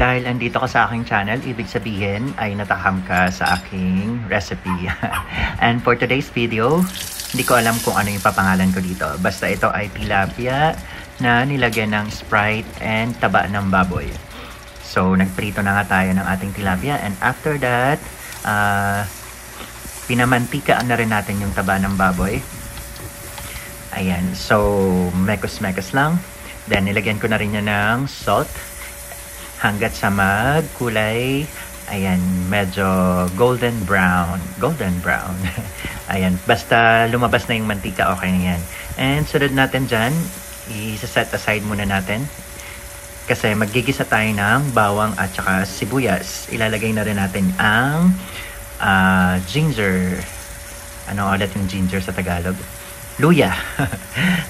Dahil andito ka sa aking channel, ibig sabihin ay nataham ka sa aking recipe. And for today's video, hindi ko alam kung ano yung papangalan ko dito. Basta ito ay tilapia na nilagyan ng Sprite and taba ng baboy. So, nagprito na nga tayo ng ating tilapia. And after that, pinamantika na rin natin yung taba ng baboy. Ayan. So, mekos-mekos lang. Then, nilagyan ko na rin niya ng salt. Hanggat sa magkulay, ayan, medyo golden brown. Golden brown. Ayan, basta lumabas na yung mantika, okay na yan. And sunod natin dyan, i-set aside muna natin. Kasi magigisa tayo ng bawang at saka sibuyas. Ilalagay na rin natin ang ginger. Ano ulit yung ginger sa Tagalog? Luya.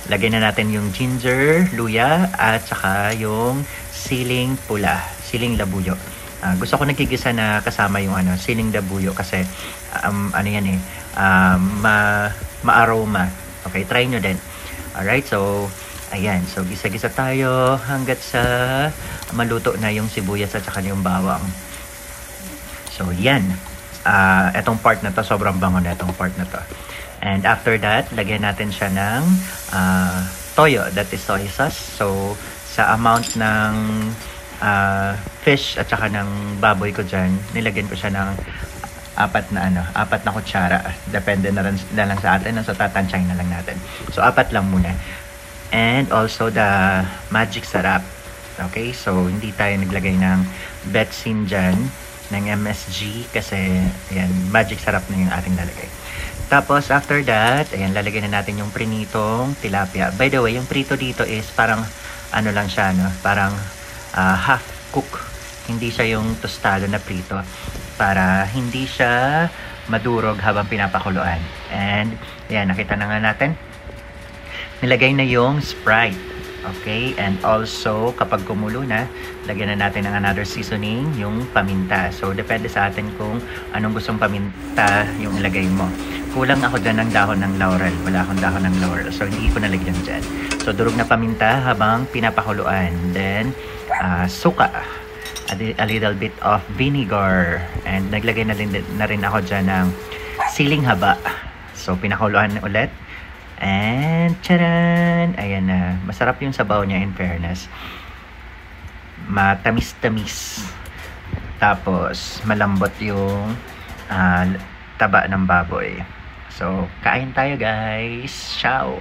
Lagay na natin yung ginger, luya, at saka yung siling pula, siling labuyo. Gusto ko nagigisa na kasama yung siling labuyo kasi ano yan ma-aroma. Okay, try nyo din. Alright, so ayan, so gisa-gisa tayo hanggat sa maluto na yung sibuyas at saka yung bawang. So yan, etong part na to, sobrang bango na etong part na to. And after that, lagyan natin siya ng toyo, that is soy sauce. So sa amount ng fish at saka ng baboy ko dyan, nilagyan ko siya ng apat na kutsara. Depende na lang sa atin, so tatansyahin na lang natin. So 4 lang muna. And also the magic sarap. Okay, so hindi tayo naglagay ng betsin dyan, ng MSG, kasi ayan, magic sarap na yung ating lalagay. Tapos after that, ayan, lalagyan na natin yung prinitong tilapia. By the way, yung prito dito is parang ano lang siya, parang half cook. Hindi siya yung tostado na prito para hindi siya madurog habang pinapakuluan. And yan, nakita na nga natin, nilagay na yung Sprite. Okay, and also kapag kumulo na, lagyan na natin ng another seasoning, yung paminta. So depende sa atin kung anong gustong paminta yung ilagay mo. Kulang ako dyan ng dahon ng laurel. Wala akong dahon ng laurel, so hindi ko nalagyan dyan. So durog na paminta habang pinapakuluan. Then suka, a little bit of vinegar, and naglagay na rin ako dyan ng siling haba. So pinakuluan ulit. And charan! Ayan na. Masarap yung sabaw niya, in fairness. Matamis-tamis. Tapos malambot yung taba ng baboy. So kain tayo, guys. Ciao!